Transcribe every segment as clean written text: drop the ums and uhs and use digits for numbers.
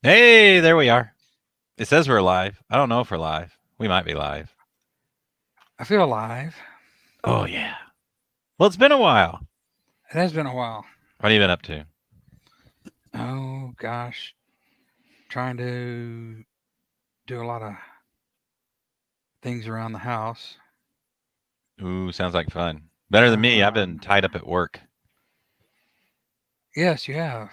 Hey, there we are. It says we're live. I don't know if we're live. We might be live. I feel alive. Oh, yeah. Well, it's been a while. It has been a while. What have you been up to? Oh gosh, trying to do a lot of things around the house. Ooh, sounds like fun. Better than me. I've been tied up at work. Yes, you have.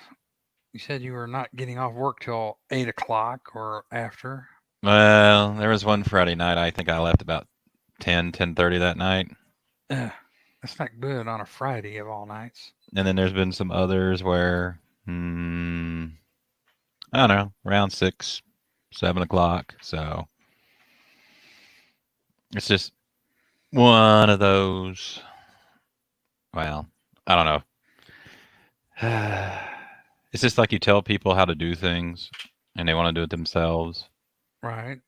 You said you were not getting off work till 8 o'clock or after. Well, there was one Friday night. I think I left about 10:30 that night. Ugh, that's not good on a Friday of all nights. And then there's been some others where, I don't know, around 6, 7 o'clock. So it's just one of those. Well, I don't know. It's just like you tell people how to do things and they want to do it themselves. Right.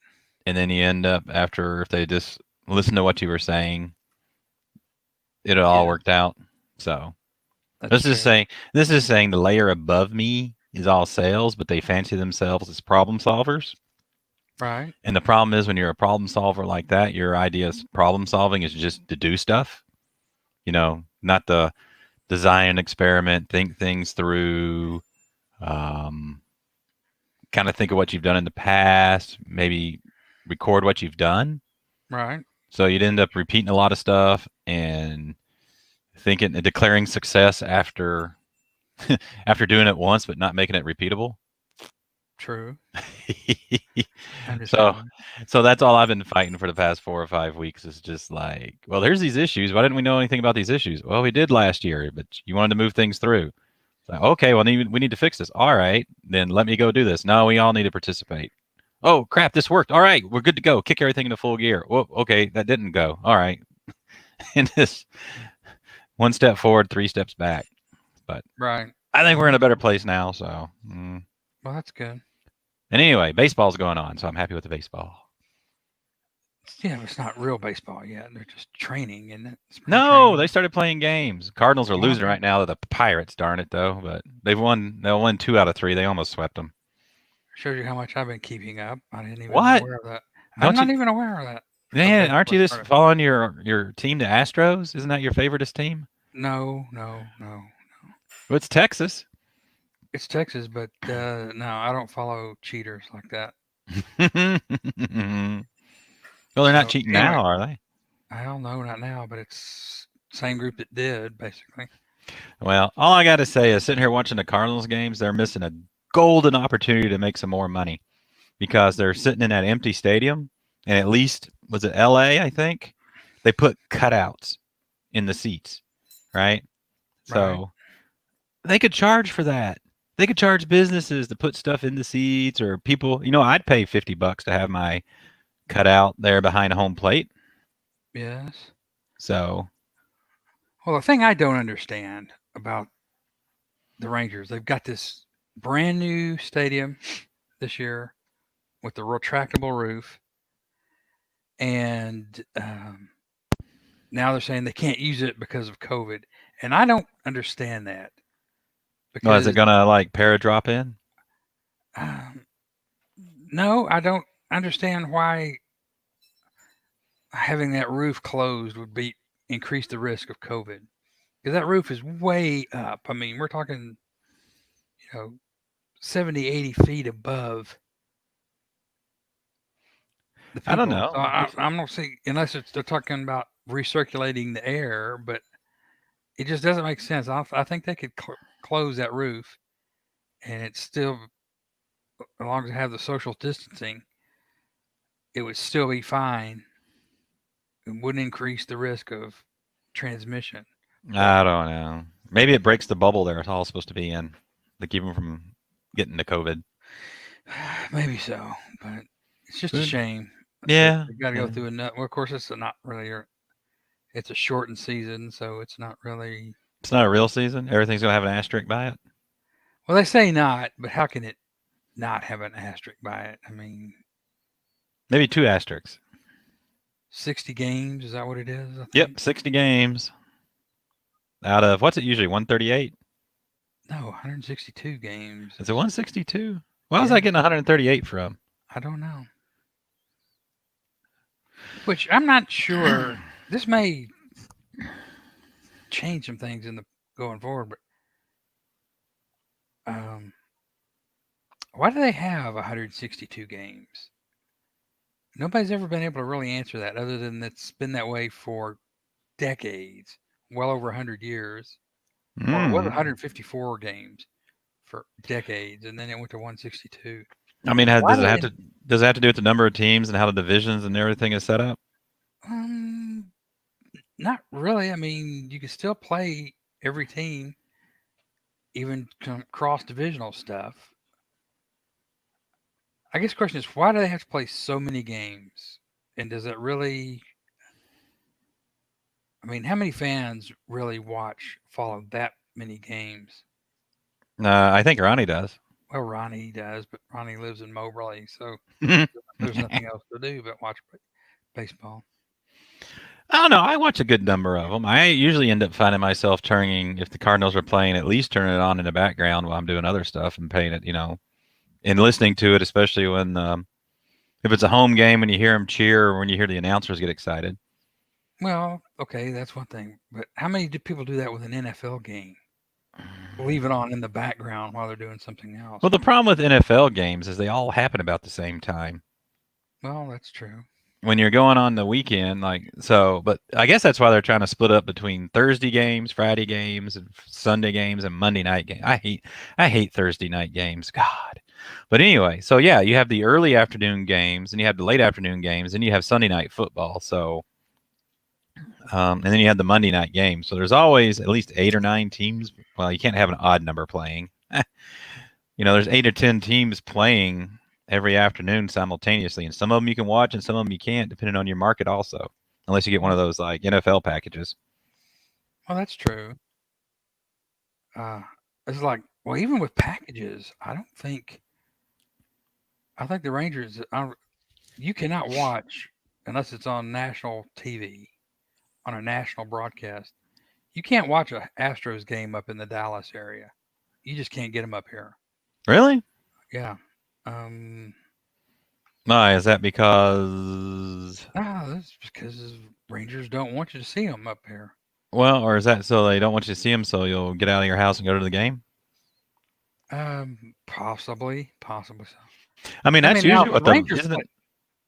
And then you end up after, if they just listen to what you were saying, it all Yeah, worked out. So that's this is true. saying this is saying the layer above me is all sales, but they fancy themselves as problem solvers. Right. And the problem is when you're a problem solver like that, your idea of problem solving is just to do stuff, not the design, experiment, think things through, um, kind of think of what you've done in the past, maybe record what you've done. Right. So you'd end up repeating a lot of stuff and thinking declaring success after after doing it once but not making it repeatable. True. I so understand. so that's all I've been fighting for the past 4 or 5 weeks is just like, well, there's these issues. Why didn't we know anything about these issues? Well, we did last year, but you wanted to move things through. Like, okay, well, we need to fix this. All right, then let me go do this. No, we all need to participate. Oh crap, this worked. All right, we're good to go. Kick everything into full gear. Whoa, okay, that didn't go. All right, and this one step forward, three steps back. But Right. I think we're in a Understand. better place now. So, Well, that's good. and anyway, baseball's going on, so I'm happy with the baseball. Yeah, it's not real baseball yet. They're just training, isn't it? Spring No, they training. started playing games. Cardinals are Oh, losing right now to the Pirates. Darn it, though. But they've won. They'll win 2 out of 3. They almost swept them. shows you how much I've been keeping up. I didn't even What? aware of that. I'm Don't you? not even aware of that. Of Man, aren't baseball you just started. following your team, the Astros? Isn't that your favoriteest team? No, no, no. Well, it's Texas. It's Texas, but no, I don't follow cheaters like that. Well, they're not So cheating anyway, now, are they? I don't know, not now, but it's same group that did basically. Well, all I got to say is sitting here watching the Cardinals games, they're missing a golden opportunity to make some more money because they're sitting in that empty stadium. And at least, was it LA, I think? They put cutouts in the seats, right? Right. So they could charge for that. They could charge businesses to put stuff in the seats or people. I'd pay $50 to have my cutout there behind home plate. Yes. So, Well, the thing I don't understand about the Rangers, they've got this brand new stadium this year with the retractable roof, and now they're saying they can't use it because of COVID, and I don't understand that well, is it because going to like paradrop in? um, no, I don't understand why having that roof closed would be increase the risk of COVID because that roof is way up. I mean, we're talking, 70, 80 feet above the I don't people. So know. I'm not seeing unless they're talking about recirculating the air, but it just doesn't make sense. I think they could close that roof and it's still, as long as they have the social distancing, it would still be fine. It wouldn't increase the risk of transmission. But I don't know. Maybe it breaks the bubble they're all supposed to be in to keep them from getting the COVID. maybe so. But it's just a Good. shame that Yeah. they got to go Yeah. through a nut. Well, of course, it's not really. It's a shortened season, so it's not really. It's not a real season. Everything's going to have an asterisk by it. Well, they say not, but how can it not have an asterisk by it? I mean, Maybe two asterisks. 60 games, is that what it is? I think. Yep, 60 games out of what's it usually 138? No, 162 games. Is it 162? Why was Yeah, I getting 138 from? I don't know. Which I'm not sure. This may change some things in the going forward, but why do they have 162 games? Nobody's ever been able to really answer that, other than it's been that way for decades, well over 100 years. Or it was Mm. 154 games for decades, and then it went to 162. I mean, Why do they? does it have to do with the number of teams and how the divisions and everything is set up? Um, Not really. I mean, you can still play every team, even cross divisional stuff. I guess the question is, why do they have to play so many games? And does it really? I mean, how many fans really follow that many games? I think Ronnie does. Well, Ronnie does, but Ronnie lives in Moberly, so I there's nothing else to do but watch baseball. don't know. I watch a good number of them. I usually end up finding myself turning, if the Cardinals are playing, at least turning it on in the background while I'm doing other stuff and paying it, and listening to it, especially when if it's a home game and you hear them cheer or when you hear the announcers get excited. Well, okay, that's one thing, but how many do people do that with an NFL game? Leave it on in the background while they're doing something else. Well, the problem with NFL games is they all happen about the same time. Well, that's true. When you're going on the weekend, like so, but I guess that's why they're trying to split up between Thursday games, Friday games, and Sunday games, and Monday night games. I hate Thursday night games. God. But anyway, so yeah, you have the early afternoon games, and you have the late afternoon games, and you have Sunday night football. So, and then you have the Monday night games. So there's always at least 8 or 9 teams. Well, you can't have an odd number playing. There's 8 or 10 teams playing every afternoon simultaneously, and some of them you can watch, and some of them you can't, depending on your market, also, unless you get one of those like NFL packages. Well, that's true. Uh, it's like, well, even with packages, I think the Rangers, you cannot watch unless it's on national TV, on a national broadcast. You can't watch a Astros game up in the Dallas area. You just can't get them up here. Really? Yeah. Um, Why is that? Because no, that's because Rangers don't want you to see them up here. well, or is that so they don't want you to see them, so you'll get out of your house and go to the game? Possibly so. I mean, I that's mean, now usually if the what the Rangers play,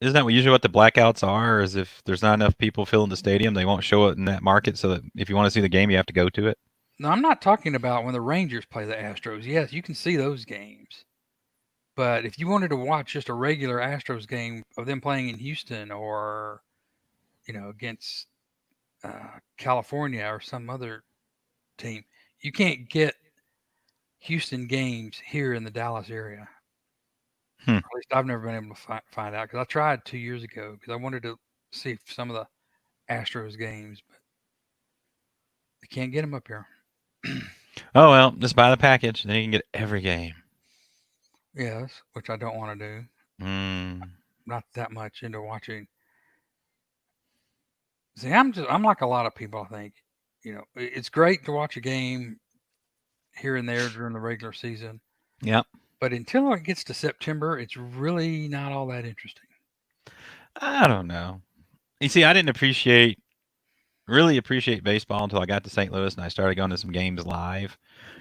isn't that usually what the blackouts are? Is if there's not enough people filling the stadium, they won't show it in that market, so that if you want to see the game, you have to go to it. no, I'm not talking about when the Rangers play the Astros. Yes, you can see those games. But if you wanted to watch just a regular Astros game of them playing in Houston or, against California or some other team, you can't get Houston games here in the Dallas area. Hmm. At least I've never been able to find out because I tried 2 years ago because I wanted to see some of the Astros games, but they can't get them up here. Oh well, just buy the package, then you can get every game. Yes, which I don't want to do. Mm. Not that much into watching. See, I'm like a lot of people. I think, it's great to watch a game here and there during the regular season, Yep. but until it gets to September, it's really not all that interesting. I don't know. You see, I didn't really appreciate baseball until I got to St. Louis and I started going to some games live.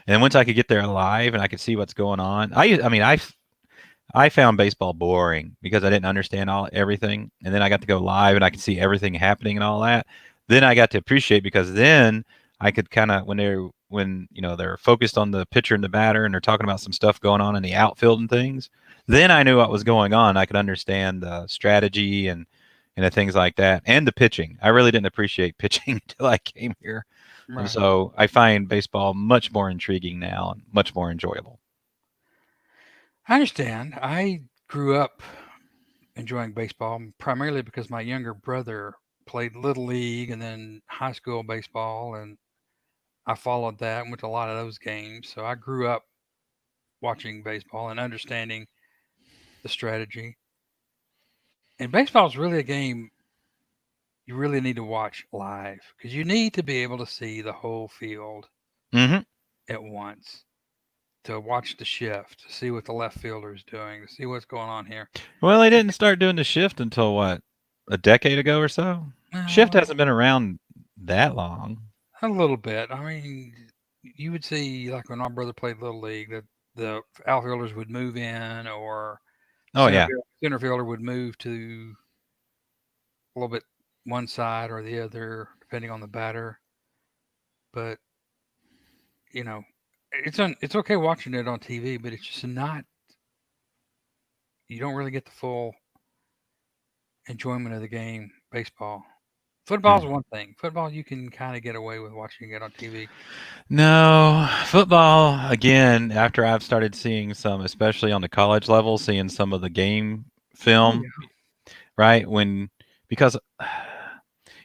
And then once I could get there live and I could see what's going on, I mean, I found baseball boring because I didn't understand everything. And then I got to go live and I could see everything happening and all that. Then I got to appreciate because then I could kind of they're focused on the pitcher and the batter and they're talking about some stuff going on in the outfield and things. Then I knew what was going on. I could understand the strategy and the things like that and the pitching. I really didn't appreciate pitching until I came here. And Right. so I find baseball much more intriguing now and much more enjoyable. I understand. I grew up enjoying baseball primarily because my younger brother played little league and then high school baseball, and I followed that and went to a lot of those games. So I grew up watching baseball and understanding the strategy. And baseball is really a game you really need to watch live because you need to be able to see the whole field Hmm. at once. to watch the shift, to see what the left fielder is doing, to see what's going on here. Well, they didn't start doing the shift until what, a decade ago or so? Shift Well, hasn't been around that long. a little bit. I mean, you would see like when my brother played little league that the outfielders would move in, or Oh yeah. center fielder would move to a little bit one side or the other, depending on the batter. But you know, it's okay watching it on TV, but it's just not. You don't really get the full enjoyment of the game. Baseball, football is Mm. one thing. Football you can kind of get away with watching it on TV. No, football again. After I've started seeing some, especially on the college level, seeing some of the game Oh film, yeah, right? When because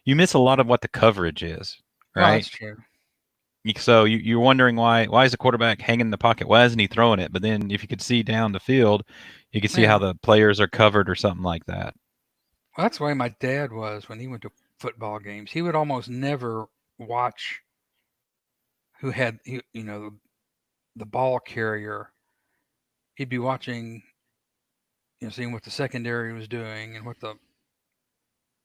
you miss a lot of what the coverage is, well right? that's true. So you're wondering why is the quarterback hanging in the pocket? Why isn't he throwing it? But then if you could see down the field, you could see Yeah, how the players are covered or something like that. well, that's the way my dad was when he went to football games. He would almost never watch who had the ball carrier. He'd be watching, seeing what the secondary was doing and what the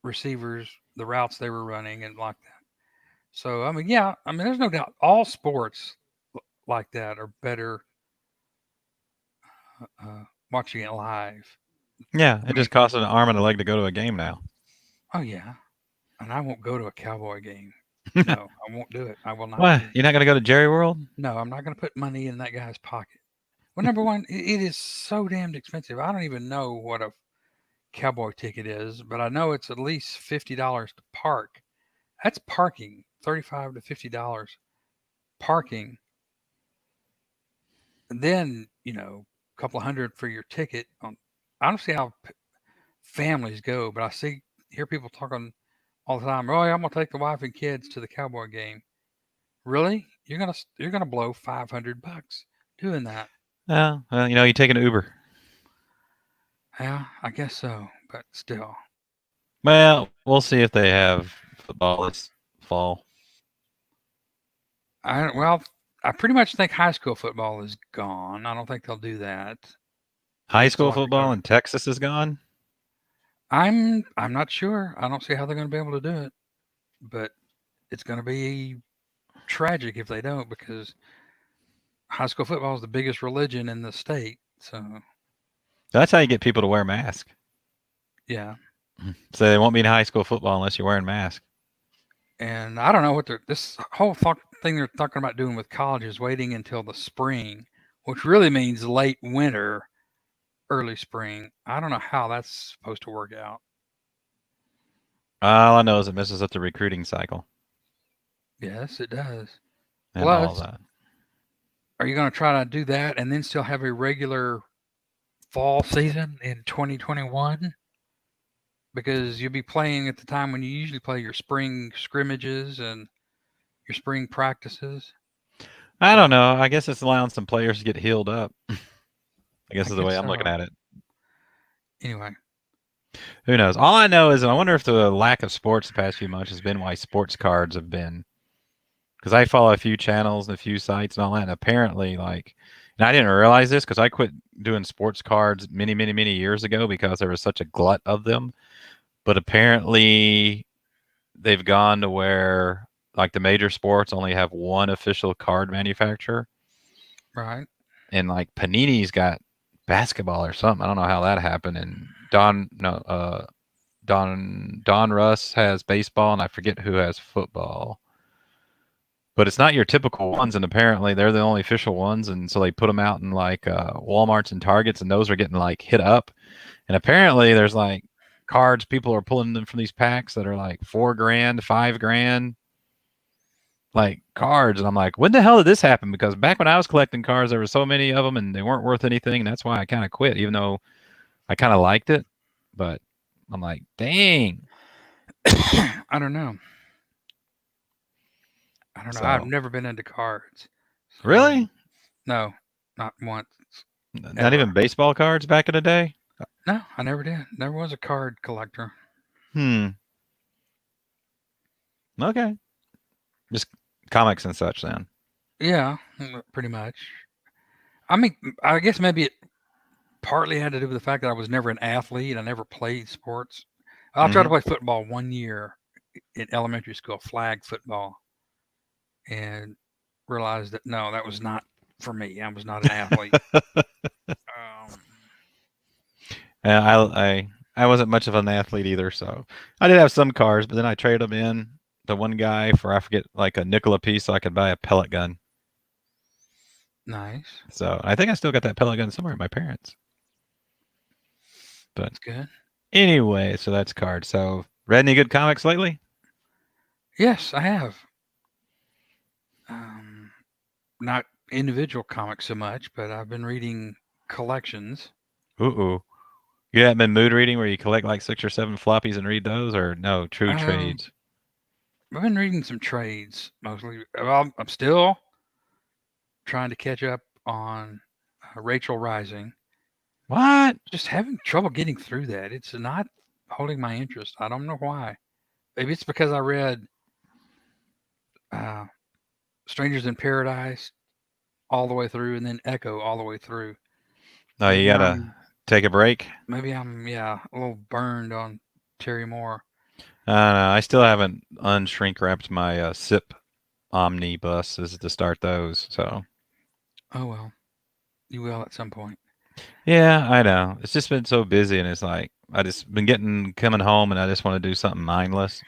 receivers, the routes they were running, and like that. So I mean, yeah, I mean, there's no doubt all sports like that are better watching it live. Yeah, I it mean, just costs an arm and a leg to go to a game now. oh yeah, and I won't go to a Cowboy game. No, I won't do it. I will not What? do it. You're not going to go to Jerry World? No, I'm not going to put money in that guy's pocket. Well, number one, it is so damned expensive. I don't even know what a Cowboy ticket is, but I know it's at least $50 to park. That's parking, $35 to $50 parking. And then, a couple of hundred for your ticket. I don't see how families go, but hear people talking all the time. Oh, yeah, I'm gonna take the wife and kids to the Cowboy game. Really? You're gonna blow $500 doing that? Well, you take an Uber. Yeah, I guess so, but still. Well, we'll see if they have football this fall. Well, I pretty much think high school football is gone. I don't think they'll do that. High They still school have to go football to. in Texas is gone. I'm not sure. I don't see how they're going to be able to do it, but it's going to be tragic if they don't, because high school football is the biggest religion in the state. So That's how you get people to wear masks. yeah, So they won't be in high school football unless you're wearing masks. and I don't know what this whole thing they're talking about doing with colleges, waiting until the spring, which really means late winter, early spring. I don't know how that's supposed to work out. All I know is it messes up the recruiting cycle Yes, it does. and all of Plus, that. are you going to try to do that and then still have a regular fall season in 2021? Because you'll be playing at the time when you usually play your spring scrimmages and your spring practices. I don't So know. I guess it's allowing some players to get healed up. I guess I is the way guess I'm looking so. at it. Anyway, Who knows? All I know is I wonder if the lack of sports the past few months has been why sports cards have been. Because I follow a few channels and a few sites and all that, and apparently, and I didn't realize this because I quit doing sports cards many, many, many years ago because there was such a glut of them. But apparently, they've gone to where like the major sports only have one official card manufacturer, right. and like Panini's got basketball or something. I don't know how that happened. And Don Russ has baseball, and I forget who has football. But it's not your typical ones, and apparently they're the only official ones, and so they put them out in like WalMarts and Targets, and those are getting like hit up. And apparently there's like cards people are pulling them from these packs that are like $4,000, $5,000, like cards. And I'm like, when the hell did this happen? Because back when I was collecting cards, there were so many of them, and they weren't worth anything, and that's why I kind of quit, even though I kind of liked it. But I'm like, dang. I don't know. I don't know. I've So never been into cards. So really, no, not once not ever. even baseball cards back in the day. No, I never did. Never was a card collector. Hmm. Okay. Just comics and such then. Yeah, pretty much. I mean, I guess maybe it partly had to do with the fact that I was never an athlete. I never played sports. I tried to Hmm. play football 1 year in elementary school, flag football, and realized that no, that was not for me. I was not an athlete. Um, And I wasn't much of an athlete either, so I did have some cars, but then I traded them in to one guy for I forget like a nickel a piece, so I could buy a pellet gun. nice. So I think I still got that pellet gun somewhere at my parents. But That's good. anyway, so that's card. So read any good comics lately? Yes, I have. Um, Not individual comics so much, but I've been reading collections. Ooh. You haven't been mood reading where you collect like 6 or 7 floppies and read those, or no, true Um, trades? I've been reading some trades mostly. Well, I'm still trying to catch up on Rachel Rising. What? Just having trouble getting through that. It's not holding my interest. I don't know why. Maybe it's because I read uh, Strangers in Paradise all the way through, and then Echo all the way through. No, you Maybe gotta I'm take a break. yeah a little burned on Terry Moore. I don't know. I still haven't unshrink wrapped my SIP omnibuses to start those. So Oh well, you will at some point. yeah, I know. It's just been so busy, and it's like I just been getting coming home, and I just want to do something mindless.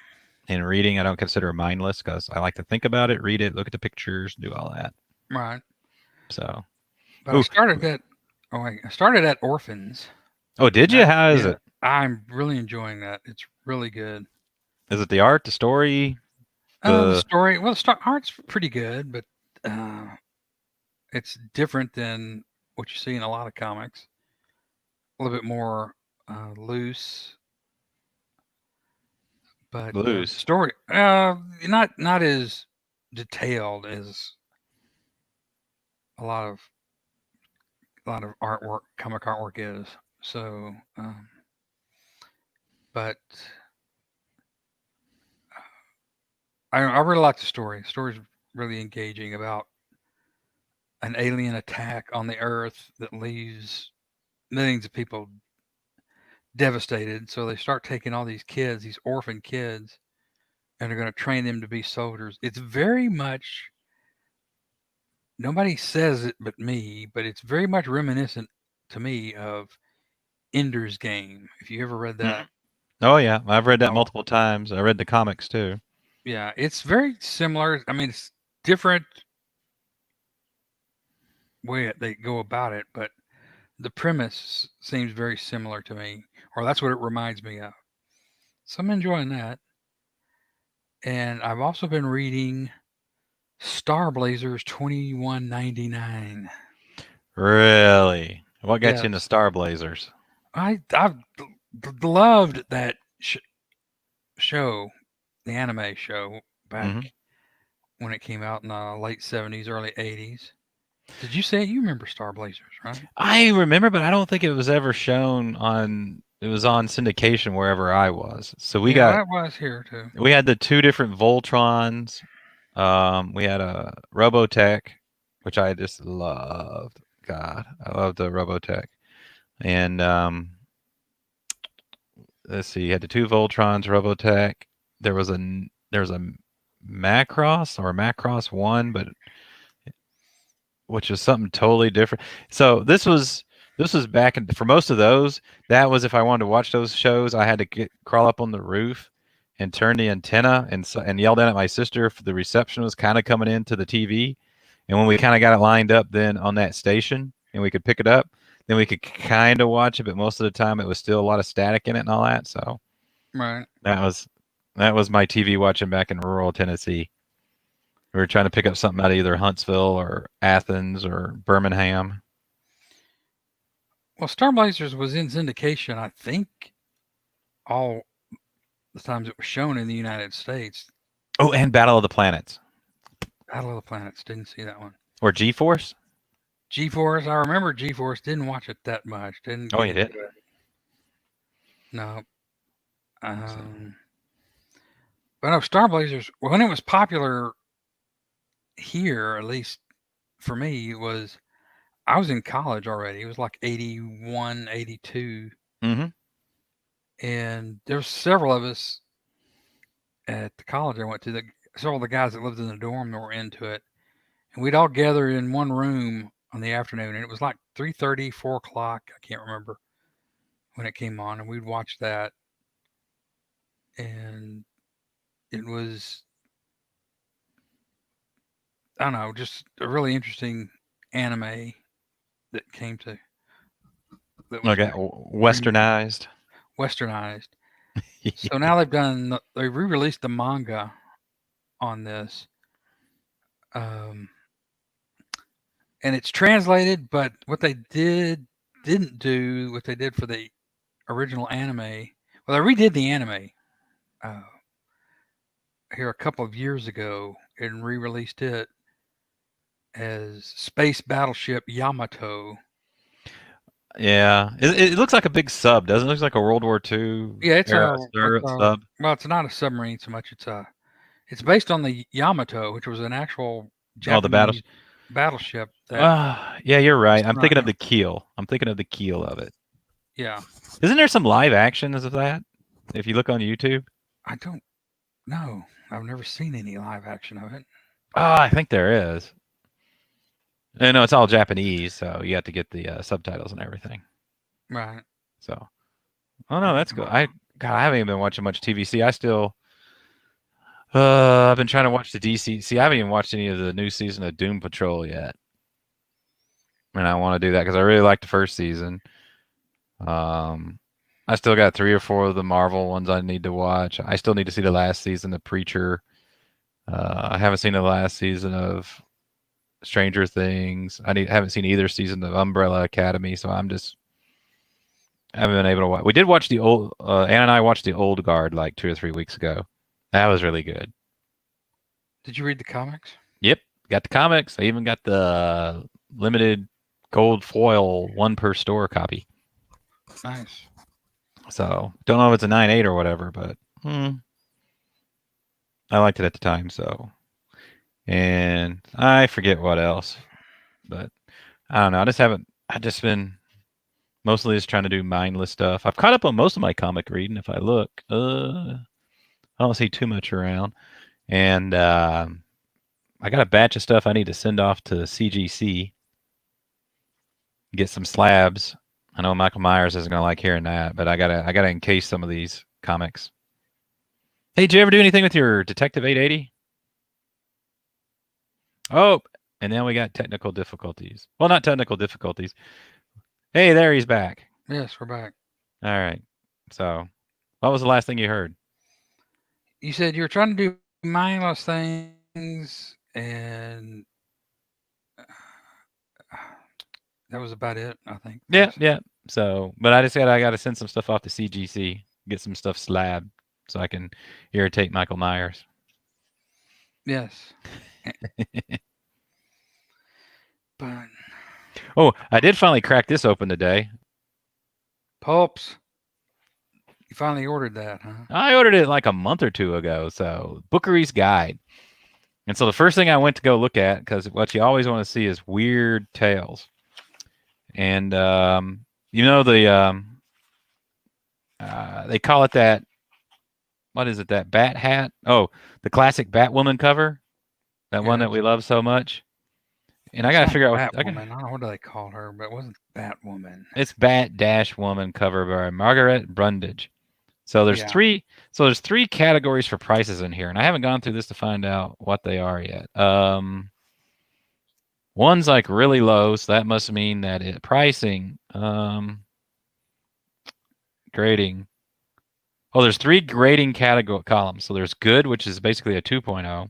And reading, I don't consider mindless because I like to think about it, read it, look at the pictures, do all that. Right. So, But I ooh, started that. Oh wait, I started at Orphans. oh, did you? That How is yeah, it? I'm really enjoying that. It's really good. Is it the art, the story, The the story, well, the art's pretty good, but uh, it's different than what you see in a lot of comics. A little bit more loose, but the blues? story, not as detailed as a lot of artwork, comic artwork is. So, but I really like the story. The story's really engaging about an alien attack on the Earth that leaves millions of people devastated. So they start taking all these kids, these orphan kids, and they're going to train them to be soldiers. It's very much, nobody says it but me, but it's very much reminiscent to me of Ender's Game. If you ever read that Mhm. Oh yeah, I've read that novel, multiple times. I read the comics too. yeah, it's very similar. I mean, it's different way they go about it, but the premise seems very similar to me, or that's what it reminds me of. So I'm enjoying that. And I've also been reading Star Blazers 2199. Really? What got you into Yes. Star Blazers? I've loved that show, the anime show back Hmm. when it came out in the late 70s, early 80s. Did you say you remember Star Blazers, right? I remember, but I don't think it was ever shown on. It was on syndication wherever I was. So Yeah, that was here too. we had the two different Voltrons. We had a Robotech, which I just loved. God, I loved the Robotech. And let's see, you had the two Voltrons, Robotech. There was a Macross or a Macross one, but which is something totally different. So this was back in for most of those. That was if I wanted to watch those shows, I had to crawl up on the roof and turn the antenna and yell down at my sister if the reception was kind of coming into the TV. And when we kind of got it lined up, then on that station, and we could pick it up, then we could kind of watch it. But most of the time, it was still a lot of static in it and all that. So Right. that was that was my TV watching back in rural Tennessee. We were trying to pick up something out of either Huntsville or Athens or Birmingham. Well, Star Blazers was in syndication, I think, all the times it was shown in the United States. Oh, and Battle of the Planets Battle of the Planets, didn't see that one. or G-Force. G-Force, I remember G-Force, didn't watch it that much, didn't Oh, get you into did. it. No. So, Um, but no, Star Blazers, when it was popular here, at least for me, was I was in college already. It was like 81, 82. Mm-hmm. And there were several of us at the college I went to. Several of the guys that lived in the dorm that were into it. And we'd all gather in one room on the afternoon. And it was like 3:30, 4 o'clock. I can't remember when it came on. And we'd watch that. And it was, I don't know, just a really interesting anime that came to, that was Okay, re westernized. westernized. So now they re-released the manga on this, um, and it's translated. But what they didn't do what they did for the original anime. Well, they redid the anime uh, here a couple of years ago and re-released it as Space Battleship Yamato. Yeah, it looks like a big sub, doesn't it? It looks like a World War II Yeah, era sub. well, it's not a submarine so much. It's based on the Yamato, which was an actual Oh, the battle. Japanese battleship that Yeah, you're right. I'm sunk. thinking of the keel. I'm thinking of the keel of it. Yeah, Isn't there some live actions of that? If you look on YouTube. I don't know. I've never seen any live action of it. Oh, I think there is. I know it's all Japanese, so you have to get the subtitles and everything. Right. So, oh no, that's good. I haven't even been watching much TV. See, I've been trying to watch the DC. See, I haven't even watched any of the new season of Doom Patrol yet, and I want to do that because I really liked the first season. I still got 3 or 4 of the Marvel ones I need to watch. I still need to see the last season of Preacher. I haven't seen the last season of Stranger Things. Haven't seen either season of Umbrella Academy, so I haven't been able to watch. We did watch the old. Ann and I watched the Old Guard like 2 or 3 weeks ago. That was really good. Did you read the comics? Yep, got the comics. I even got the limited gold foil 1 per store copy. Nice. So don't know if it's a 9.8 or whatever, but I liked it at the time. So, and I forget what else, but I don't know. I just been mostly just trying to do mindless stuff. I've caught up on most of my comic reading. If I look, I don't see too much around, and I got a batch of stuff I need to send off to CGC, get some slabs. I know Michael Myers isn't gonna like hearing that, but I gotta encase some of these comics. Hey, did you ever do anything with your Detective 880? Oh, and then we got technical difficulties. Well, not technical difficulties. Hey, there he's back. Yes, we're back. All right. So, what was the last thing you heard? You said you were trying to do mindless things, and that was about it, I think. Yeah. So, but I just said I got to send some stuff off to CGC, get some stuff slabbed, so I can irritate Michael Myers. Yes. But oh, I did finally crack this open today. Pulps. You finally ordered that, huh? I ordered it like a month or 2 ago. So, Bookery's Guide. And so the first thing I went to go look at, because what you always want to see is weird tales. And they call it that. What is it? That bat hat? Oh, the classic Batwoman cover, that one that we love so much. And I got to figure out. Batwoman. I don't know what do they call her, but it wasn't Batwoman. It's Bat-Woman cover by Margaret Brundage. So there's three. So there's 3 categories for prices in here, and I haven't gone through this to find out what they are yet. One's like really low, so that must mean that pricing, grading. Oh, there's 3 grading category columns. So there's good, which is basically a 2.0,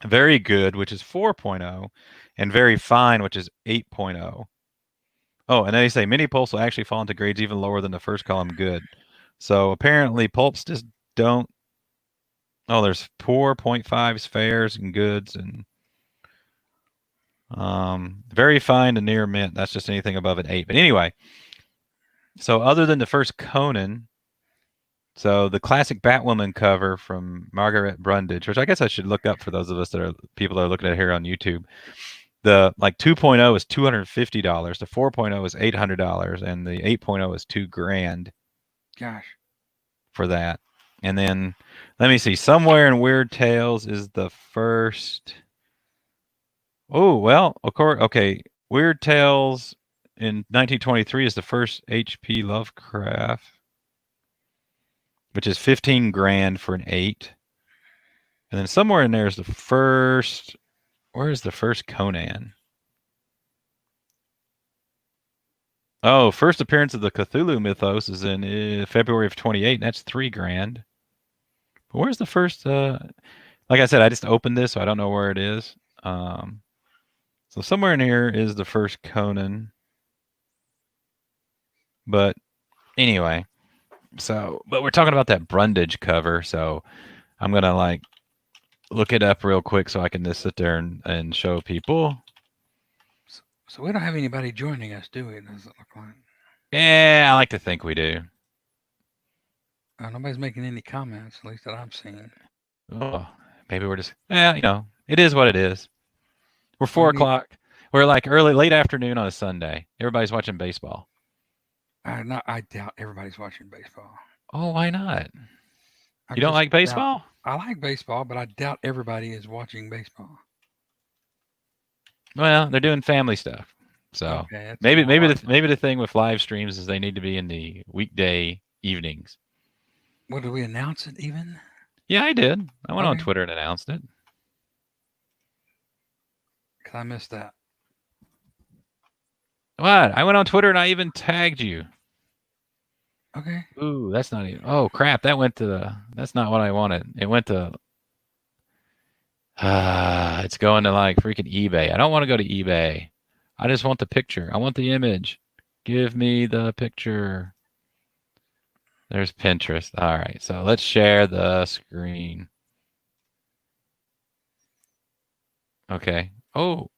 very good, which is 4.0, and very fine, which is 8.0. Oh, and then they say many pulps will actually fall into grades even lower than the first column, good. So apparently pulps just don't. Oh, there's poor, 0.5s, fairs, and goods, and very fine to near mint. That's just anything above an 8. But anyway, so other than the first Conan, so the classic Batwoman cover from Margaret Brundage, which I guess I should look up for those of us people that are looking at here on YouTube. the like 2.0 is $250, the 4.0 is $800, and the 8.0 is $2,000 Gosh. for that. And then let me see. Somewhere in Weird Tales is the first. Oh well, of course. Okay, Weird Tales in 1923 is the first H.P. Lovecraft, which is 15,000 for an 8. And then somewhere in there is the first. Where is the first Conan? Oh, first appearance of the Cthulhu mythos is in February of 28, and that's $3,000. But where's the first? Like I said, I just opened this, so I don't know where it is. So somewhere in here is the first Conan. But anyway, but we're talking about that Brundage cover, so I'm gonna like look it up real quick so I can just sit there and show people. So we don't have anybody joining us, do we? Does it look like? Yeah, I like to think we do. Nobody's making any comments, at least that I'm seeing. Oh, maybe we're just it is what it is. We're 4 o'clock. We're like late afternoon on a Sunday. Everybody's watching baseball. I doubt everybody's watching baseball. Oh, why not? You don't like baseball? I like baseball, but I doubt everybody is watching baseball. Well, they're doing family stuff. So okay, maybe the thing with live streams is they need to be in the weekday evenings. What, did we announce it even? Yeah, I did. I went on Twitter and announced it. Because I missed that. What? I went on Twitter and I even tagged you. Okay. Ooh, that's not even. Oh crap! That went to That's not what I wanted. It went to. It's going to like freaking eBay. I don't want to go to eBay. I just want the picture. I want the image. Give me the picture. There's Pinterest. All right, so let's share the screen. Okay. Oh.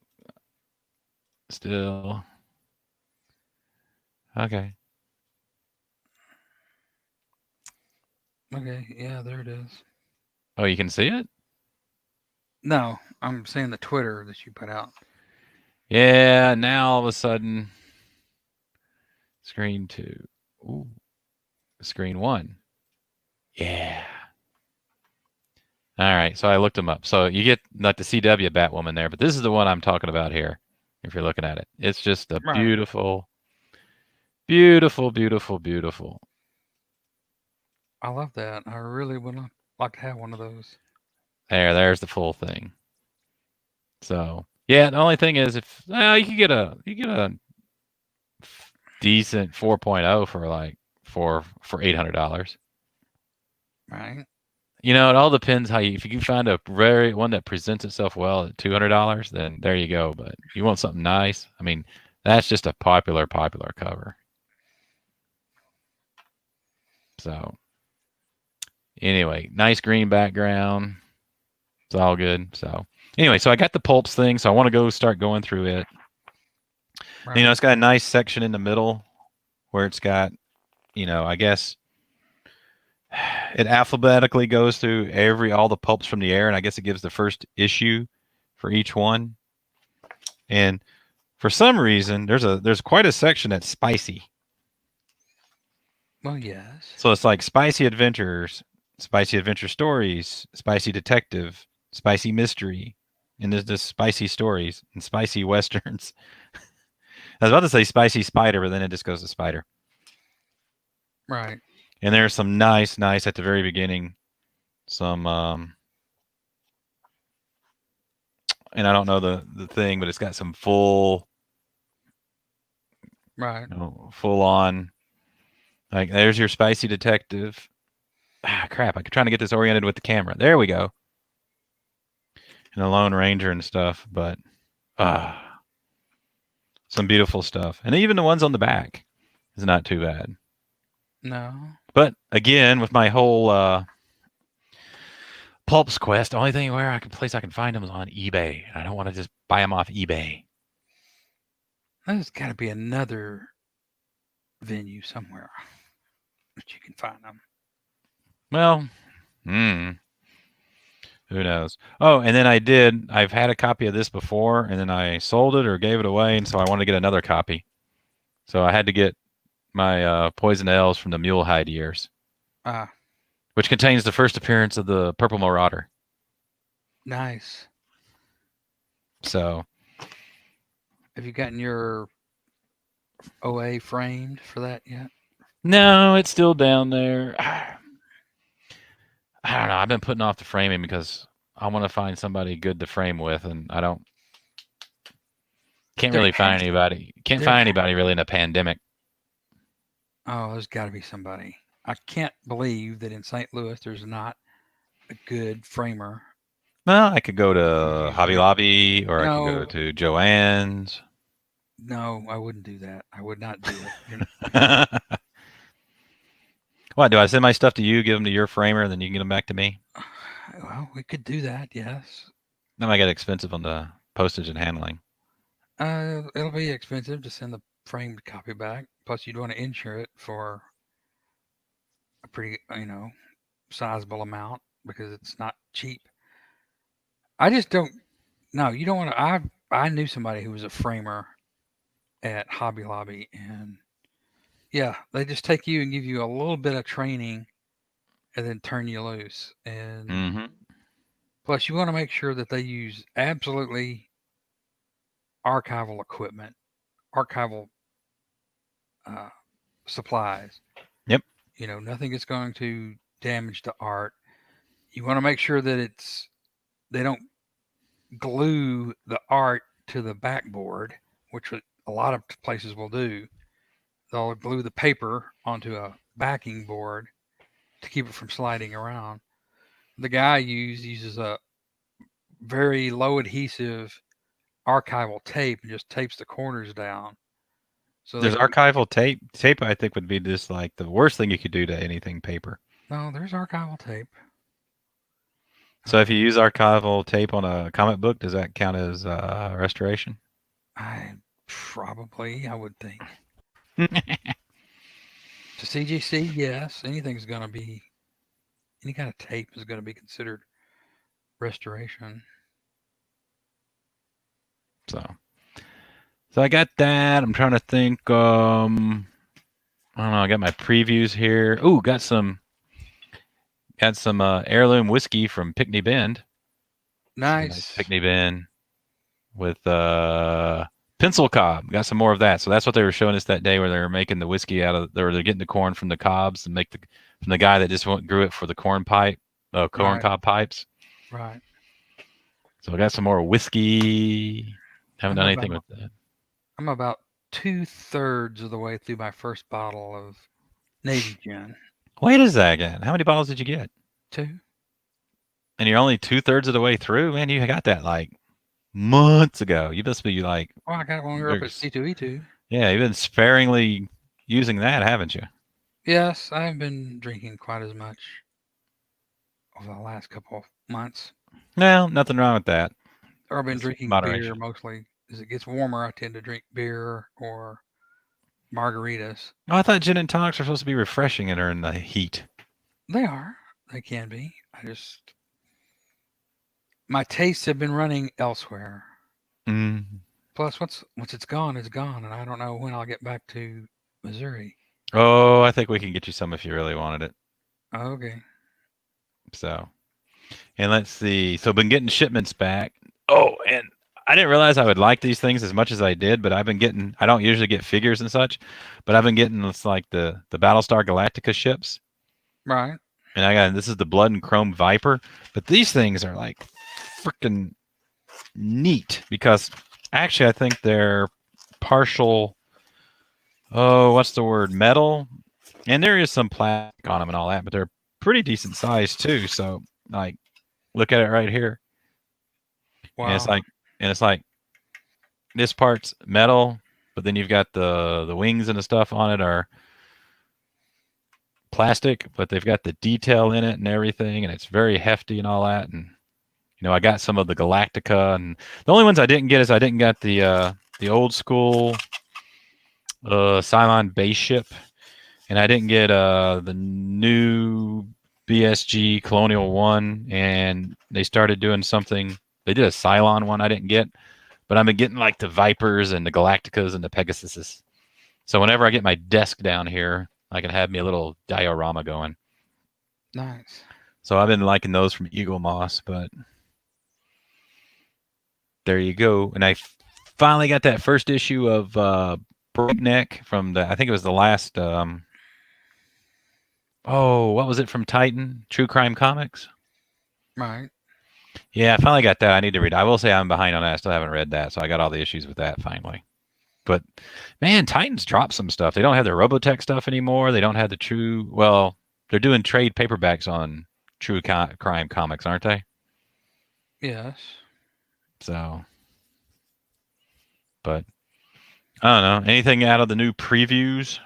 Still. Okay. Okay, yeah, there it is. Oh, you can see it? No, I'm saying the Twitter that you put out. Yeah, now all of a sudden, screen 2. Ooh. Screen 1. Yeah. All right, so I looked them up. So you get like the CW Batwoman there, but this is the one I'm talking about here. If you're looking at it, it's just a beautiful, beautiful, beautiful, beautiful. I love that. I really would like to have one of those. There's the full thing. So yeah, the only thing is if you could get a decent 4.0 for like for $800. Right. You know, it all depends if you can find a very one that presents itself well at $200, then there you go. But you want something nice. I mean, that's just a popular cover. So anyway, nice green background. It's all good. So anyway, so I got the pulps thing, so I want to go start going through it. Right. You know, it's got a nice section in the middle where it's got, I guess it alphabetically goes through all the pulps from the air, and I guess it gives the first issue for each one. And for some reason, there's quite a section that's spicy. Well, yes. So it's like spicy adventures, spicy adventure stories, spicy detective, spicy mystery, and there's just spicy stories and spicy westerns. I was about to say spicy spider, but then it just goes to spider. Right. And there's some nice at the very beginning. Some and I don't know the thing, but it's got some full full on, like there's your spicy detective. Crap, I'm trying to get this oriented with the camera. There we go. And the Lone Ranger and stuff, but some beautiful stuff. And even the ones on the back is not too bad. No. But again, with my whole Pulps Quest, the only place I can find them is on eBay. I don't want to just buy them off eBay. There's got to be another venue somewhere that you can find them. Well, Who knows? Oh, and then I've had a copy of this before, and then I sold it or gave it away, and so I wanted to get another copy. So I had to get my Poison Ales from the Mulehide years, Ah, which contains the first appearance of the Purple Marauder. nice. So Have you gotten your OA framed for that yet? no, it's still down there. I don't know. I've been putting off the framing because I want to find somebody good to frame with, and I don't can't There really find has anybody. Can't there. find anybody really in a pandemic. Oh, there's got to be somebody. I can't believe that in St. Louis there's not a good framer Well, I could go that to uses Hobby it. Lobby, or I could go No, to Joann's. no, I wouldn't do that. I would not do it. What, do I send my stuff to you, give them to your framer, and then you can get them back to me? Well, we could do that. Yes. That might get expensive on the postage and handling. It'll be expensive to send the framed copy back. Plus, you'd want to insure it for a pretty, sizable amount because it's not cheap. I just don't. No, you don't want to. I knew somebody who was a framer at Hobby Lobby, and yeah, they just take you and give you a little bit of training, and then turn you loose. And Mm-hmm. plus, you want to make sure that they use absolutely archival equipment, archival uh, supplies. Yep. Nothing is going to damage the art. You want to make sure that they don't glue the art to the backboard, which a lot of places will do. They'll glue the paper onto a backing board to keep it from sliding around. The guy I uses a very low adhesive archival tape and just tapes the corners down. So they There's can archival tape. Tape, I think, would be just like the worst thing you could do to anything paper. no, there's archival tape. So if you use archival tape on a comic book, does that count as restoration? I would think. To CGC, yes, anything's going to be any kind of tape is going to be considered restoration. So, so I got that. I'm trying to think. I don't know. I got my previews here. Ooh, got some heirloom whiskey from Pickney Bend. Nice Nice. Pickney Bend with pencil cob. Got some more of that. So that's what they were showing us that day, where they were making the whiskey out of. They're getting the corn from the cobs and make the from the guy that just grew it for the corn corn Right. cob pipes. Right. So I got some more whiskey. Haven't I'm done anything about with that. I'm about 2/3 of the way through my first bottle of Navy Gin. Wait a second. How many bottles did you get? Two. And you're only 2/3 of the way through? Man, you got that like months ago. You must be like, Well, I got it when we were up at C2E2. yeah, you've been sparingly using that, haven't you? Yes, I haven't been drinking quite as much over the last couple of months. No, nothing wrong with that. Or I've been Just drinking beer moderation. mostly. As it gets warmer, I tend to drink beer or margaritas. Oh, I thought gin and tonics are supposed to be refreshing and are in the heat. They are. They can be. My tastes have been running elsewhere. Mm. Plus, once it's gone, it's gone, and I don't know when I'll get back to Missouri. Oh, I think we can get you some if you really wanted it. Okay. So, and let's see. So, been getting shipments back. Oh, and I didn't realize I would like these things as much as I did, but I've been getting. I don't usually get figures and such, but I've been getting it's like the Battlestar Galactica ships, Right. and I got this is the Blood and Chrome Viper. But these things are like freaking neat because actually I think they're partial. Oh, what's the word? Metal, and there is some plastic on them and all that, but they're pretty decent size too. So, like, look at it right here. And Wow. it's like this part's metal, but then you've got the wings and the stuff on it are plastic, but they've got the detail in it and everything, and it's very hefty and all that. And I got some of the Galactica, and the only ones I didn't get is I didn't get the old school Cylon base ship, and I didn't get the new BSG Colonial One, and they started doing something. They did a Cylon one I didn't get, but I've been getting like the Vipers and the Galacticas and the Pegasuses. So whenever I get my desk down here, I can have me a little diorama going. Nice. So I've been liking those from Eagle Moss, but there you go. And I finally got that first issue of Breakneck from I think it was the last. What was it from Titan? True Crime Comics. Right. Yeah, I finally got that. I need to read it. I will say I'm behind on that. I still haven't read that, so I got all the issues with that finally. But man, Titans dropped some stuff. They don't have their Robotech stuff anymore. They don't have the true. Well, they're doing trade paperbacks on True Crime Comics, aren't they? Yes. So, but I don't know. Anything out of the new previews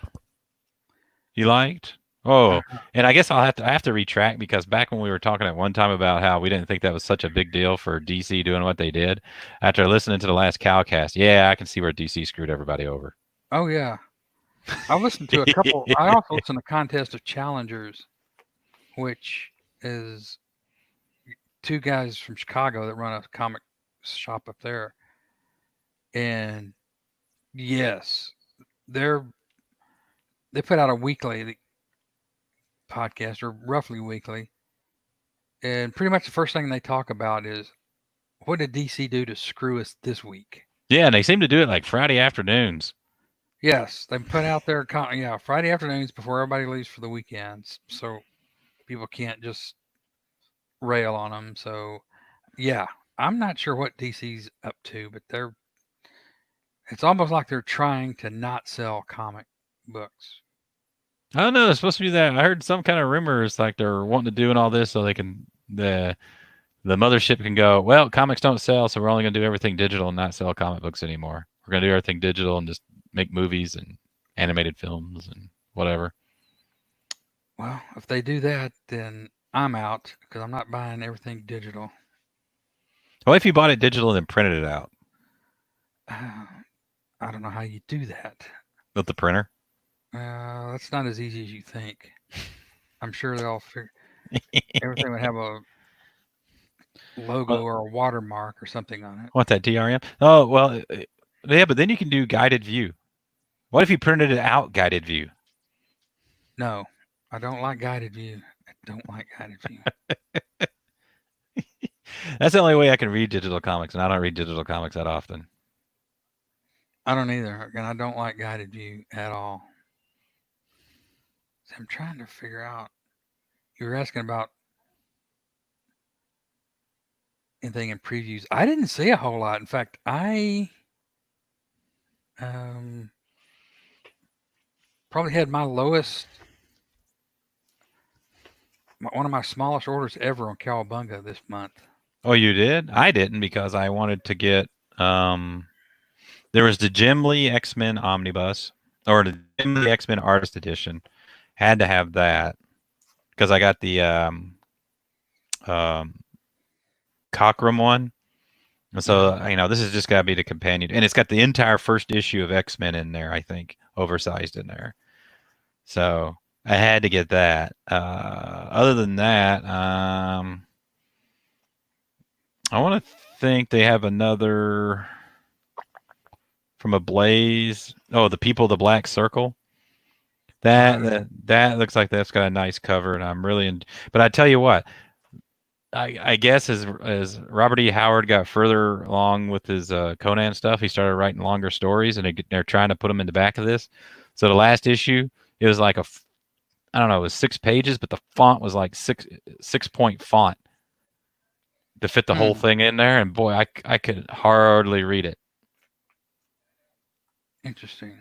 you liked? Oh, and I guess I have to retract because back when we were talking at one time about how we didn't think that was such a big deal for DC doing what they did, after listening to the last Cowcast, yeah, I can see where DC screwed everybody over. Oh yeah. I listened to a couple. I also listened to Contest of Challengers, which is two guys from Chicago that run a comic shop up there. And yes, they put out a weekly podcast, or roughly weekly, and pretty much the first thing they talk about is what did DC do to screw us this week? Yeah, and they seem to do it like Friday afternoons. Yes, they put out their Friday afternoons before everybody leaves for the weekends, so people can't just rail on them. So yeah, I'm not sure what DC's up to, but it's almost like they're trying to not sell comic books. I don't know. It's supposed to be that. I heard some kind of rumors like they're wanting to doing all this so they can the mothership can go, well, comics don't sell, so we're only going to do everything digital and not sell comic books anymore. We're going to do everything digital and just make movies and animated films and whatever. Well, if they do that, then I'm out because I'm not buying everything digital. What if you bought it digital and then printed it out I don't know how you do that. with the printer? That's not as easy as you think. I'm sure they'll figure everything would have a logo or a watermark or something on it. What, that DRM? Oh, well, yeah, but then you can do guided view. What if you printed it out guided view? No, I don't like guided view. I don't like guided view. That's the only way I can read digital comics, and I don't read digital comics that often. I don't either, and I don't like guided view at all. So I'm trying to figure out. You were asking about anything in previews. I didn't see a whole lot. In fact, I probably had my lowest, one of my smallest orders ever on Cowabunga this month. Oh, you did? I didn't because I wanted to get. There was the Jim Lee X-Men Omnibus, or the Jim Lee X-Men Artist Edition. Had to have that because I got the Cockrum one. And so, this is just got to be the companion. And it's got the entire first issue of X-Men in there, I think, oversized in there. So I had to get that. Other than that, I want to think they have another from Ablaze. Oh, The People of the Black Circle. That looks like that's got a nice cover, and I'm really but I tell you what, I guess as Robert E. Howard got further along with his Conan stuff, he started writing longer stories, and they're trying to put them in the back of this. So the last issue, it was like I don't know, it was 6 pages, but the font was like 6-point font to fit the whole thing in there, and boy, I could hardly read it. Interesting.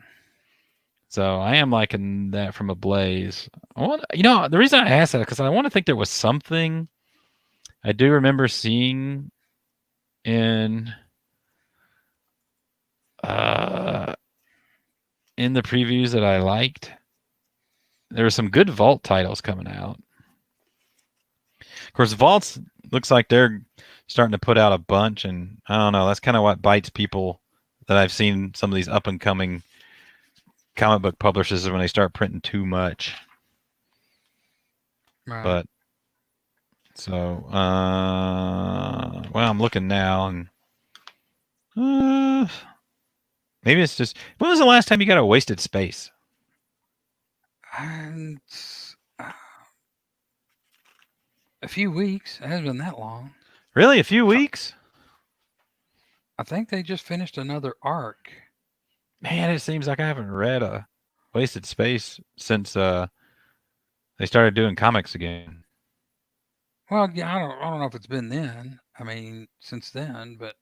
So I am liking that from Ablaze. The reason I asked that because I want to think there was something I do remember seeing in the previews that I liked. There were some good Vault titles coming out. Of course, Vaults looks like they're starting to put out a bunch, and I don't know. That's kind of what bites people that I've seen some of these up and coming comic book publishers when they start printing too much. Right. But So, well, I'm looking now, and uh, maybe it's just. When was the last time you got a wasted space? And a few weeks. It hasn't been that long. Really, a few weeks? I think they just finished another arc. Man, it seems like I haven't read a wasted space since they started doing comics again. Well, yeah, I don't know if it's been then. I mean, since then, but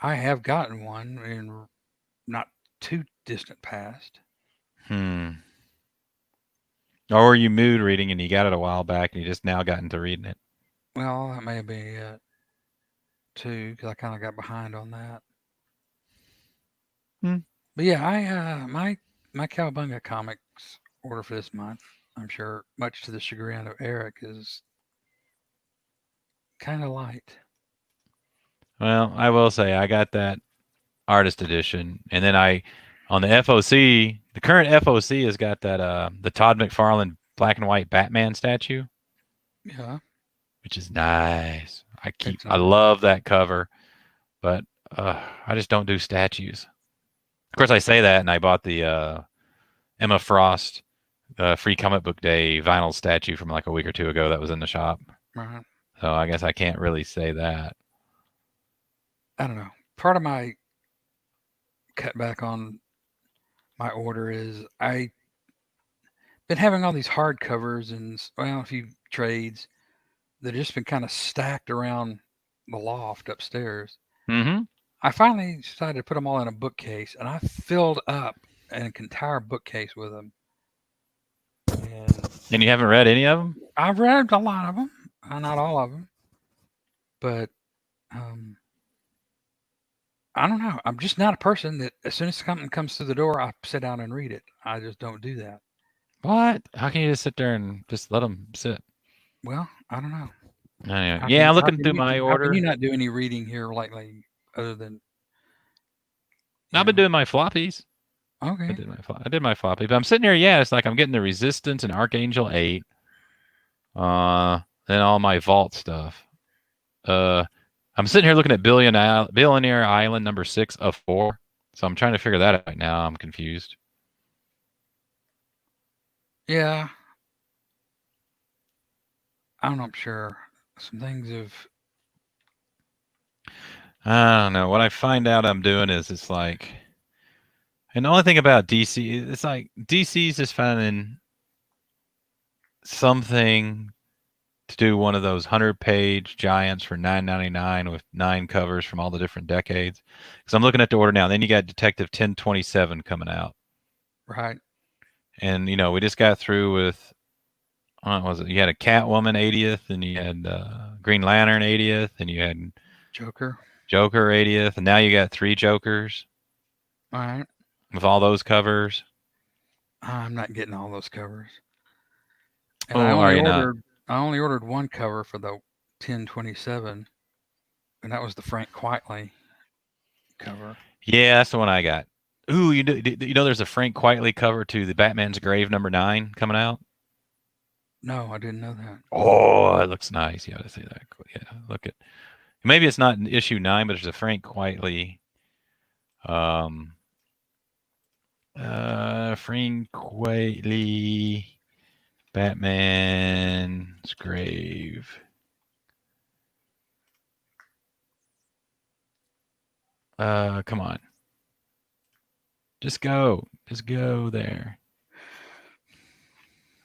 I have gotten one in not too distant past. Hmm. Or were you mood reading and you got it a while back and you just now got into reading it? Well, that may be it too, because I kind of got behind on that. Hmm. But yeah, I my Cowabunga comics order for this month, I'm sure, much to the chagrin of Eric, is kind of light. Well, I will say I got that artist edition, and then on the FOC, the current FOC has got that the Todd McFarlane black and white Batman statue, Yeah, which is nice. it's I nice. love that cover, but I just don't do statues. Of course, I say that, and I bought the Emma Frost free comic book day vinyl statue from like a week or two ago that was in the shop. Right. So I guess I can't really say that. I don't know. Part of my cutback on my order is I been having all these hardcovers and well, a few trades that have just been kind of stacked around the loft upstairs. Mm-hmm. I finally decided to put them all in a bookcase, and I filled up an entire bookcase with them. And And you haven't read any of them? I've read a lot of them, not all of them, but um, I don't know. I'm just not a person that as soon as something comes through the door, I sit down and read it. I just don't do that. What? How can you just sit there and just let them sit? Well, I don't know. Anyway, yeah, I'm looking through my How can you order. not do any reading here lately, other than you I've been know? doing my floppies. Okay, I did my floppy, but I'm sitting here. Yeah, it's like I'm getting the Resistance and Archangel 8. Then all my Vault stuff. Uh, I'm sitting here looking at Billionaire Island number 6 of 4. So I'm trying to figure that out right now. I'm confused. yeah, I'm not sure. Some things have I don't know. What I find out I'm doing is it's like, and the only thing about DC, it's like DC's just finding something to do one of those 100-page giants for $9.99 with 9 covers from all the different decades. Because I'm looking at the order now. Then you got Detective 1027 coming out, right. and we just got through with what was it? You had a Catwoman 80th, and you had Green Lantern 80th, and you had Joker. Joker 80th, and now you got 3 Jokers All right. with all those covers. I'm not getting all those covers, and Oh, are you not? I only ordered one cover for the 1027, and that was the Frank Quitely cover. Yeah, that's the one I got. Ooh, there's a Frank Quitely cover to the Batman's Grave number 9 coming out. No, I didn't know that. Oh, it looks nice. You got to see that. Yeah, look at. Maybe it's not in issue 9, but there's a Frank Quitely. Um, Frank Quitely, Batman's Grave. Come on. Just go. Just go there.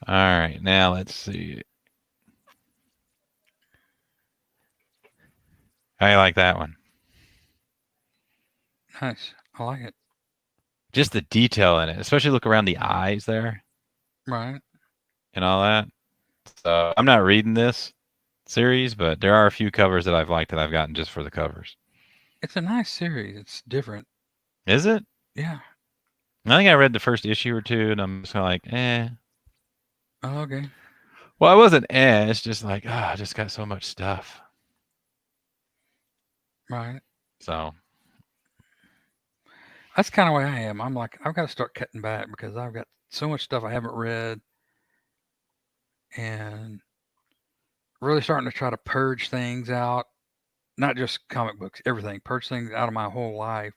All right, now let's see. I like that one. Nice. I like it. Just the detail in it, especially look around the eyes there Right. and all that. So I'm not reading this series, but there are a few covers that I've liked that I've gotten just for the covers. It's a nice series. It's different. Is it? Yeah. I think I read the first issue or two, and I'm just kind of like, eh. Oh, okay. Well, I wasn't eh. It's just like, I just got so much stuff. Right. So, That's kind of way I am. I'm like, I've got to start cutting back because I've got so much stuff I haven't read, and really starting to try to purge things out, not just comic books, everything. Purge things out of my whole life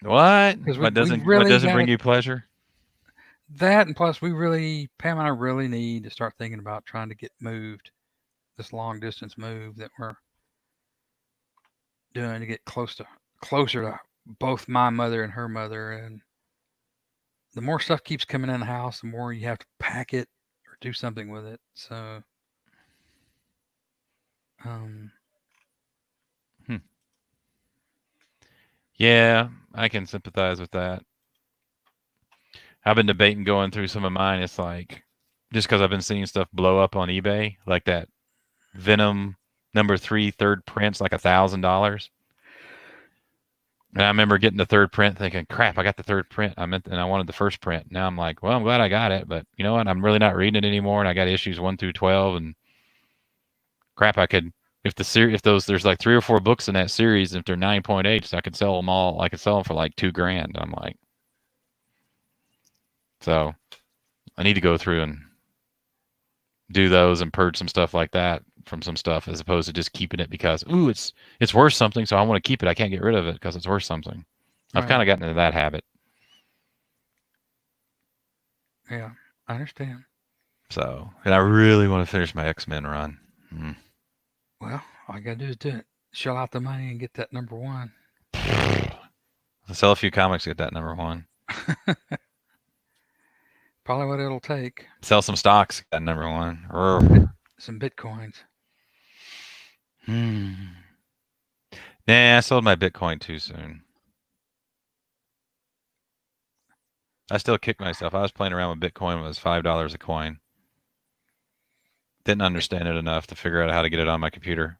What? because we What really doesn't got bring you pleasure? that, and plus we really Pam and I really need to start thinking about trying to get moved. This long distance move that we're doing to get closer to both my mother and her mother, and the more stuff keeps coming in the house, the more you have to pack it or do something with it. So, um, Hmm. Yeah, I can sympathize with that. I've been debating going through some of mine. It's like just because I've been seeing stuff blow up on eBay, like that Venom #3 third print's like $1,000. And I remember getting the third print, thinking, "Crap, I got the third print. And I wanted the first print." Now I'm like, "Well, I'm glad I got it, but you know what? I'm really not reading it anymore, and I got issues 1 through 12, and crap, I could." If if those there's like 3 or 4 books in that series, if they're 9.8s, I could sell them all. I could sell them for like $2,000. I'm like, so I need to go through and do those and purge some stuff like that from some stuff, as opposed to just keeping it because it's worth something, so I want to keep it. I can't get rid of it because it's worth something. I've kind right. of gotten into that habit. Yeah, I understand. So, and I really want to finish my X-Men run. Mm. Well, all you got to do is do it. Shell out the money and get that number one. I'll sell a few comics to get that #1. Probably what it'll take. Sell some stocks, get that #1. Some bitcoins. Hmm. Nah, I sold my Bitcoin too soon. I still kick myself. I was playing around with Bitcoin when it was $5 a coin. Didn't understand it enough to figure out how to get it on my computer.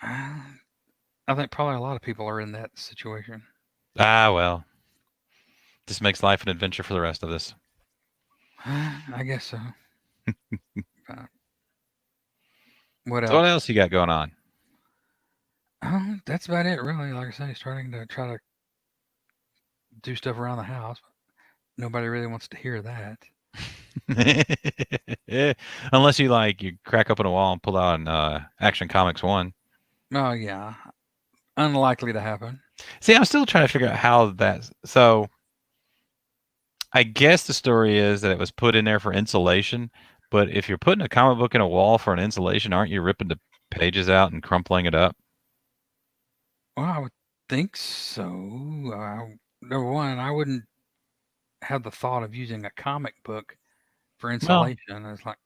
I think probably a lot of people are in that situation. Ah, well, this makes life an adventure for the rest of us. I guess so. Uh, what So what else? else you got going on? That's about it, really. Like I say, starting to try to do stuff around the house. Nobody really wants to hear that. Unless you crack open a wall and pull out an Action Comics 1. Oh yeah, unlikely to happen. See, I'm still trying to figure out how that. So I guess the story is that it was put in there for insulation. But if you're putting a comic book in a wall for an insulation, aren't you ripping the pages out and crumpling it up? Well, I would think so. Number one, I wouldn't have the thought of using a comic book for Well, insulation. It's like,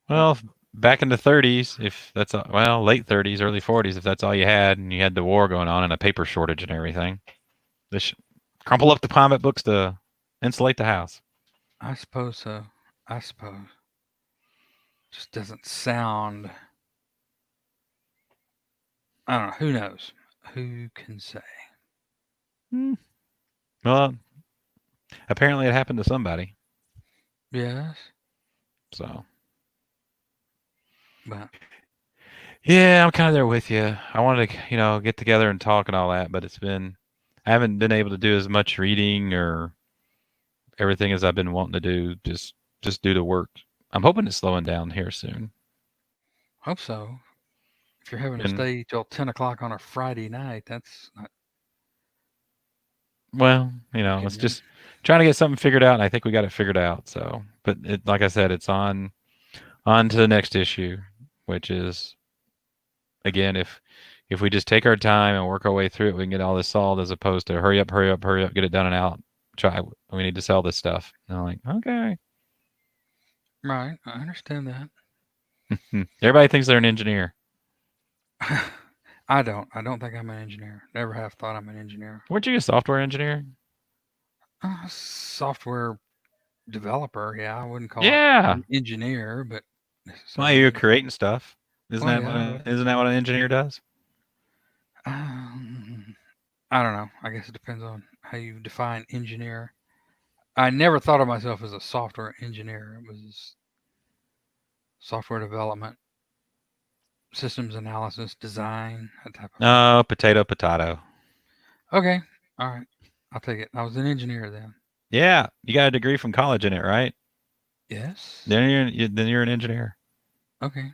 what? well, back in the 30s, if that's well, late 30s, early 40s, if that's all you had, and you had the war going on and a paper shortage and everything, this crumple up the comic books to insulate the house. I suppose so. I suppose. Just doesn't sound. I don't know. Who knows? Who can say? Hmm. Well, apparently it happened to somebody. Yes, So but yeah, I'm kind of there with you. I wanted to, get together and talk and all that, but I haven't been able to do as much reading or everything as I've been wanting to do, just due to work. I'm hoping it's slowing down here soon. hope so. If you're having to And stay till 10 o'clock on a Friday night, that's not well, it's convenient. just trying to get something figured out, and I think we got it figured out. So, but like I said, it's on to the next issue, which is again, if we just take our time and work our way through it, we can get all this solved, as opposed to hurry up, hurry up, hurry up, get it done and out. We need to sell this stuff. And I'm like, okay. Right, I understand Everybody thinks they're an engineer. that. I don't. I don't think I'm an engineer. Never have thought I'm an engineer. Weren't you a software engineer? Software developer, yeah, I wouldn't call it Yeah. an engineer, but Well, you're necessarily. creating stuff. Isn't Well, that yeah, but isn't that what an engineer does? um, I don't know. I guess it depends on how you define engineer. I never thought of myself as a software engineer. It was software development, systems analysis, design, that type of thing. Oh, potato, potato. Okay, all right, I'll take it. I was an engineer then. Yeah, you got a degree from college in it, right? Yes. Then you're an engineer. Okay.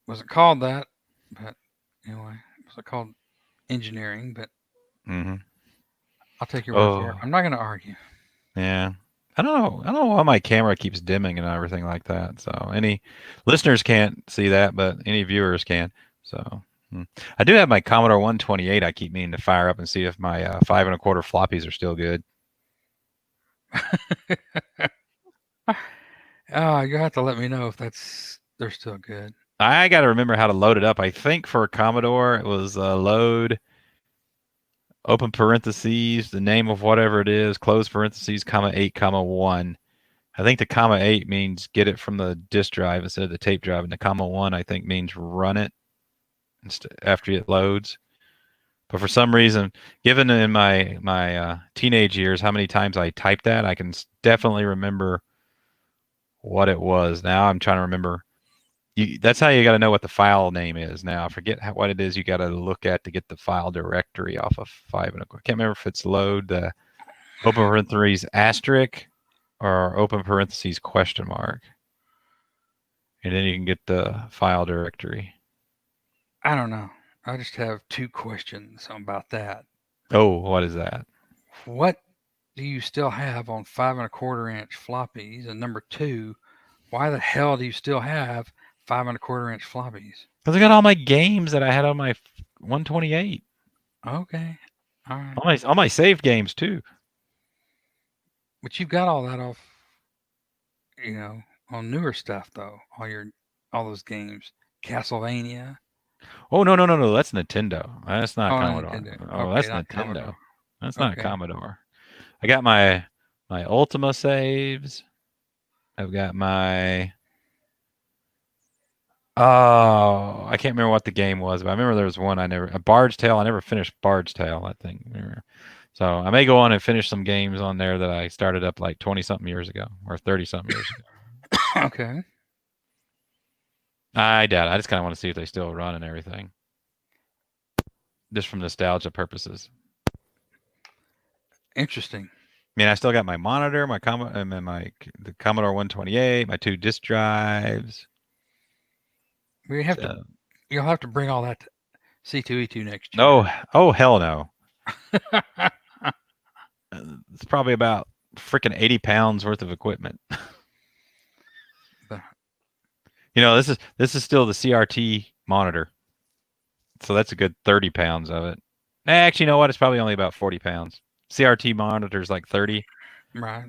wasn't called that, but anyway, it was called engineering. But Mm-hmm. I'll take your word for it. Oh, I'm not going to argue. yeah. I don't know. I don't know why my camera keeps dimming and everything like that. So any listeners can't see that, but any viewers can. So I do have my Commodore 128. I keep meaning to fire up and see if my 5 1/4 floppies are still good. Oh, you have to let me know if they're still good. I got to remember how to load it up. I think for a Commodore it was load open parentheses the name of whatever it is close parentheses comma 8 comma 1. I think the comma 8 means get it from the disk drive instead of the tape drive, and the comma 1 I think means run it after it loads. But for some reason, given in my teenage years how many times I typed that, I can definitely remember what it was. Now I'm trying to remember. That's how you got to know what the file name is. Now I forget what it is you got to look at to get the file directory off of 5 1/4. I can't remember if it's load the open parentheses asterisk or open parentheses question mark, and then you can get the file directory. I don't know. I just have two questions about that. Oh, what is that? What do you still have on 5 1/4 inch floppies? And number two, why the hell do you still have 5 1/4 inch floppies? Because I got all my games that I had on my 128. Okay, all right. All my saved games too. But you've got all that off, on newer stuff though. All those games, Castlevania. Oh no! That's Nintendo. That's not Oh, no, Commodore. Nintendo. Oh, Okay, that's not Commodore. Nintendo. That's not Okay. Commodore. I got my Ultima saves. I've got my oh, I can't remember what the game was, but I remember there was one a Bard's Tale. I never finished Bard's Tale. That thing. So I may go on and finish some games on there that I started up like 20 something years ago or 30 something years ago. Okay. I doubt it. I just kind of want to see if they still run and everything, just from nostalgia purposes. Interesting. I mean, I still got my monitor, the Commodore 128, my 2 disk drives. We have to. You'll have to bring all that to C2E2 next year. No, oh hell no. It's probably about freaking 80 pounds worth of equipment. This is still the CRT monitor, so that's a good 30 pounds of it. Actually, you know what? It's probably only about 40 pounds. CRT monitor's like 30. Right.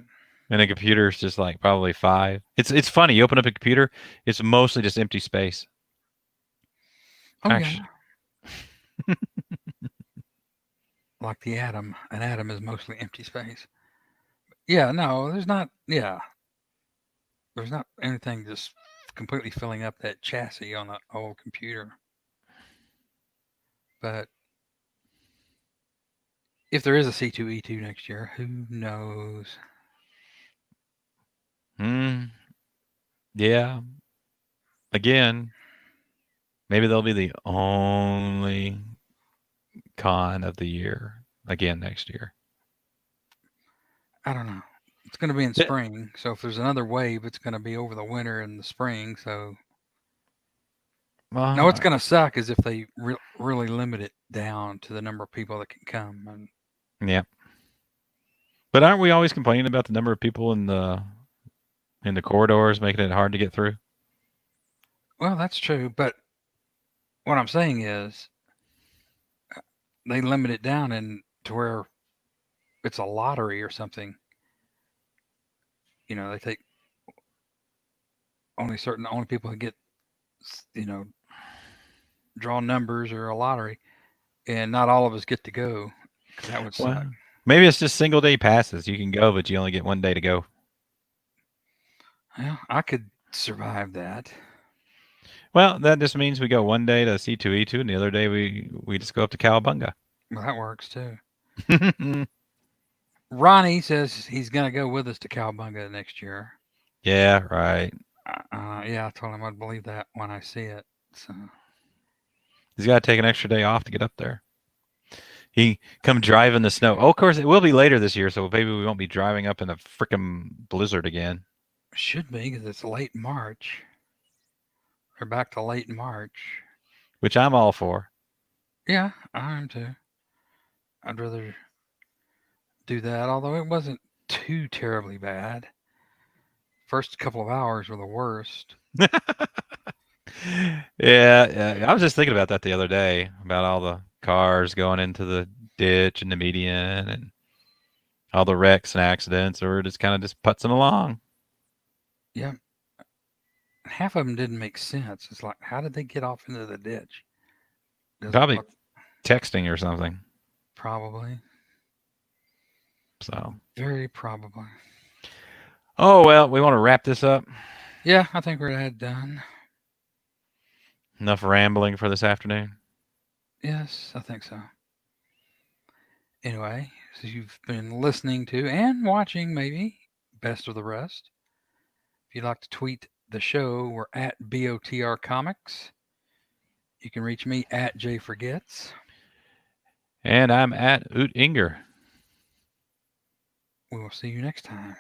And a computer's just like probably 5. It's funny. You open up a computer, it's mostly just empty space. Oh Actually. Yeah. Like the atom. An atom is mostly empty space. Yeah. No, there's not. Yeah. There's not anything just completely filling up that chassis on an old computer. But if there is a C2E2 next year, who knows? Yeah. Again, maybe they'll be the only con of the year again next year. I don't know. It's going to be in spring, so if there's another wave, it's going to be over the winter and the spring. So, no, what's going to suck is if they really limit it down to the number of people that can come. Yeah. But aren't we always complaining about the number of people in the corridors, making it hard to get through? Well, that's true, but what I'm saying is they limit it down and to where it's a lottery or something. They take only people who get, draw numbers or a lottery, and not all of us get to go. That would suck. Maybe it's just single day passes. You can go, but you only get one day to go. Well, I could survive that. Well, that just means we go one day to C2E2, and the other day we just go up to Cowabunga. Well, that works too. Ronnie says he's going to go with us to Cowabunga next year. Yeah, right. Yeah, I told him I'd believe that when I see it. So he's got to take an extra day off to get up there. He come drive in the snow. Oh, of course, it will be later this year, so maybe we won't be driving up in a freaking blizzard again. Should be, because it's late March. We're back to late March. which I'm all for. Yeah, I am too. I'd rather do that, although it wasn't too terribly bad. First couple of hours were the worst. Yeah, I was just thinking about that the other day about all the cars going into the ditch and the median and all the wrecks and accidents, or just kind of just putzing along. Yeah, half of them didn't make sense. It's like, how did they get off into the ditch? Probably What, texting or something. probably. So, Very probably. oh well, we want to wrap this up. Yeah, I think we're done. Enough rambling for this afternoon. Yes, I think so. Anyway, so you've been listening to and watching, maybe, Best of the Rest. If you'd like to tweet the show, we're at BOTR Comics. You can reach me at JForgets. And I'm at Oot Inger. We will see you next time.